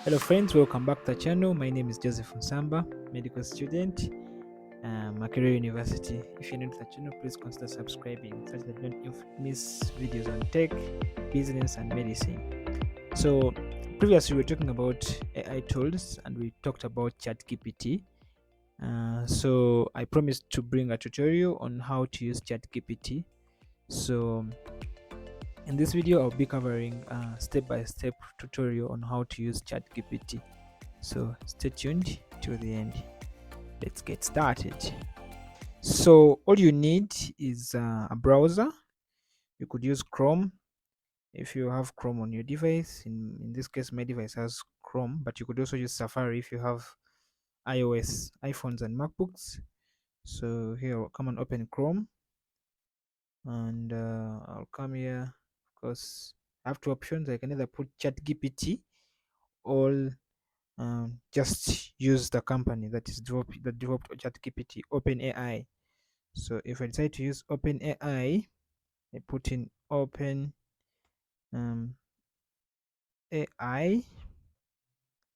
Hello friends, welcome back to the channel. My name is Joseph Nsamba, medical student, Makerere University. If you're new to the channel, please consider subscribing such that you don't miss videos on tech, business, and medicine. So previously we were talking about AI tools and we talked about ChatGPT. So I promised to bring a tutorial on how to use ChatGPT. So in this video, I'll be covering a step-by-step tutorial on how to use ChatGPT. So stay tuned till the end. Let's get started. So all you need is a browser. You could use Chrome if you have Chrome on your device. In this case, my device has Chrome, but you could also use Safari if you have iOS, iPhones, and MacBooks. So here, I'll come and open Chrome, and I'll come here. Of course, I have two options. I can either put ChatGPT or just use the company that developed ChatGPT, OpenAI. So if I decide to use OpenAI, I put in Open AI,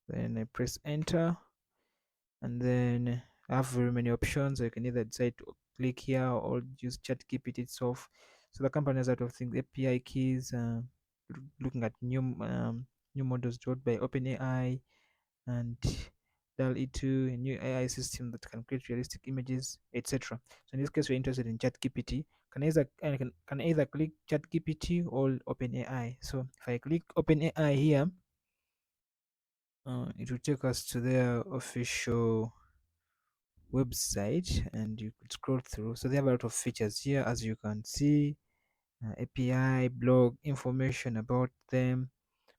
then I press enter, and then I have very many options. I can either decide to click here or use ChatGPT itself. So the company has a lot of things, API keys, looking at new models developed by OpenAI, and DAL-E2, a new AI system that can create realistic images, etc. So in this case, we're interested in ChatGPT. Can either click ChatGPT or OpenAI. So if I click OpenAI here, it will take us to their official website, and you could scroll through. So they have a lot of features here, as you can see. API, blog, information about them.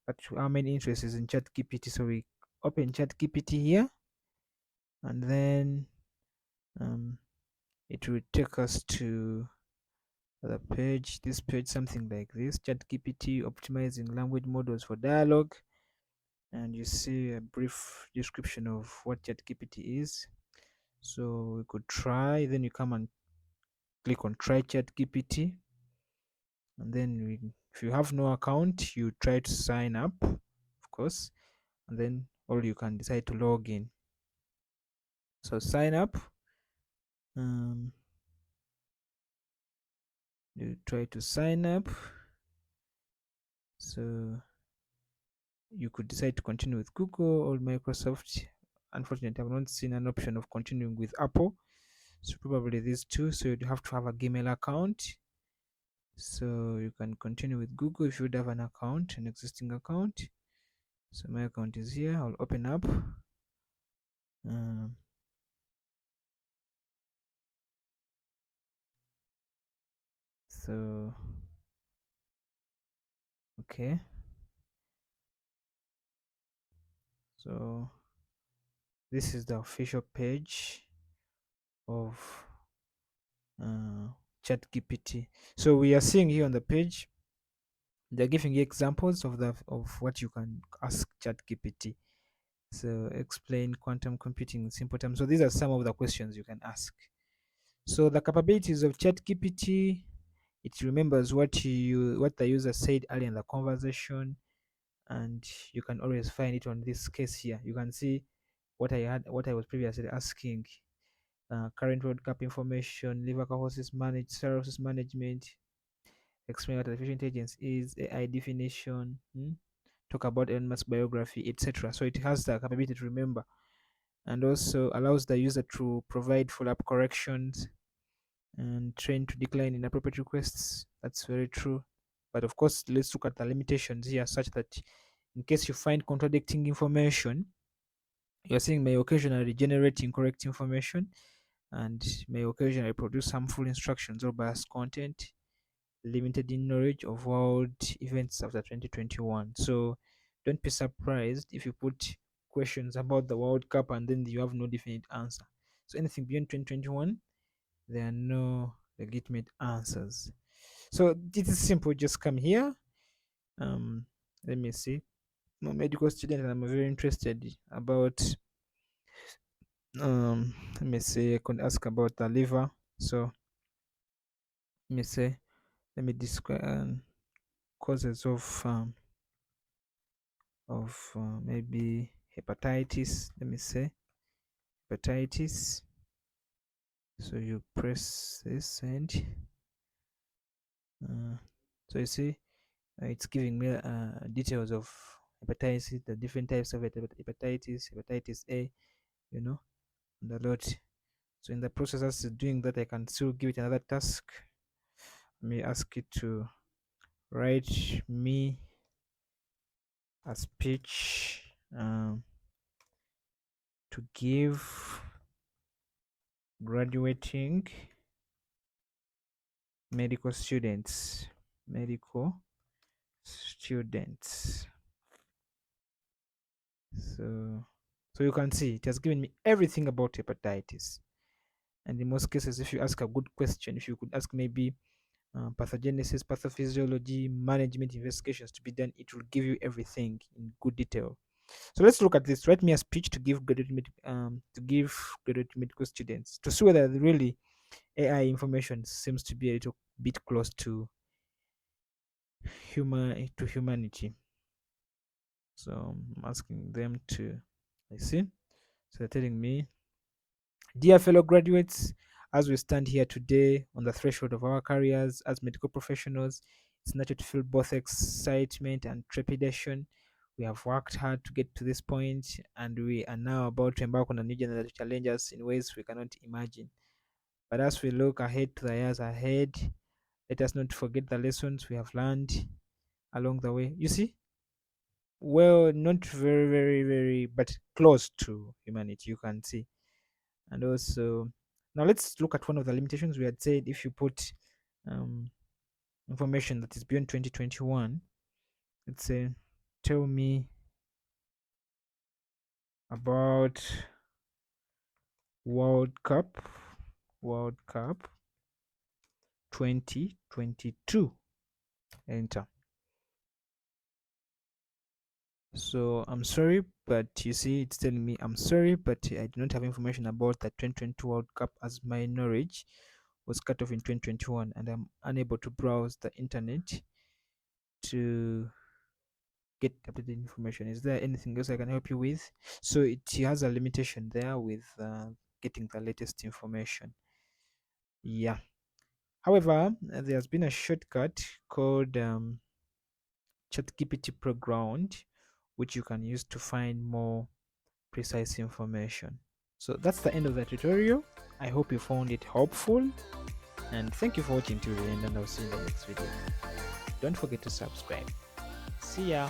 But our main interest is in ChatGPT, so we open ChatGPT here, and then um, it will take us to the page, this page, something like this: ChatGPT optimizing language models for dialogue. And you see a brief description of what ChatGPT is. So we could try, then you come and click on try ChatGPT, and then if you have no account, you try to sign up, of course, and then or you can decide to log in. So sign up. um, you try to sign up. So you could decide to continue with Google or Microsoft. Unfortunately, I've not seen an option of continuing with Apple, so probably these two. So you'd have to have a Gmail account. So you can continue with Google if you would have an account, an existing account. So my account is here. I'll open up. Um, so okay. So this is the official page of ChatGPT. So we are seeing here on the page, they're giving you examples of what you can ask ChatGPT. So explain quantum computing in simple terms. So these are some of the questions you can ask. So the capabilities of ChatGPT, it remembers what the user said earlier in the conversation, and you can always find it on this case here. You can see what I was previously asking. Current World Cup information, liver cirrhosis management, explain what artificial intelligence is, AI definition, talk about Elon Musk biography, etc. So it has the capability to remember, and also allows the user to provide follow-up corrections and train to decline inappropriate requests. That's very true. But of course, let's look at the limitations here, such that in case you find contradicting information, you're saying may occasionally generate incorrect information and may occasionally produce harmful instructions or biased content, limited in knowledge of world events after 2021. So don't be surprised if you put questions about the World Cup and then you have no definite answer. So anything beyond 2021, there are no legitimate answers. So this is simple. Just come here. Um, Let me see. I'm a medical student and I'm very interested about let me say I could ask about the liver. So let me say let me describe causes of of maybe hepatitis. Let me say hepatitis. So you press this and so you see it's giving me details of hepatitis, the different types of hepatitis A, you know, and a lot. So in the process as doing that, I can still give it another task. Let me ask it to write me a speech to give graduating medical students. Medical students. So so you can see it has given me everything about hepatitis. And in most cases, if you ask a good question, if you could ask maybe pathogenesis, pathophysiology, management, investigations to be done, it will give you everything in good detail. So let's look at this. Write me a speech to give graduate medical students to see whether really AI information seems to be a little bit close to humanity. So I'm asking them to. I see. So they're telling me, dear fellow graduates, as we stand here today on the threshold of our careers as medical professionals, it's natural to feel both excitement and trepidation. We have worked hard to get to this point, and we are now about to embark on a new journey that challenges us in ways we cannot imagine. But as we look ahead to the years ahead, let us not forget the lessons we have learned along the way. You see, well, not very, very, very, but close to humanity, you can see. And also, now let's look at one of the limitations. We had said if you put um, information that is beyond 2021, let's say, tell me about World Cup, World Cup 2022. Enter. So I'm sorry, but you see, it's telling me I'm sorry, but I do not have information about the 2022 World Cup as my knowledge was cut off in 2021, and I'm unable to browse the internet to get updated information. Is there anything else I can help you with? So it has a limitation there with getting the latest information. Yeah. However, there's been a shortcut called ChatGPT Ground, which you can use to find more precise information. So that's the end of the tutorial. I hope you found it helpful, and thank you for watching till the end, and I'll see you in the next video. Don't forget to subscribe. See ya.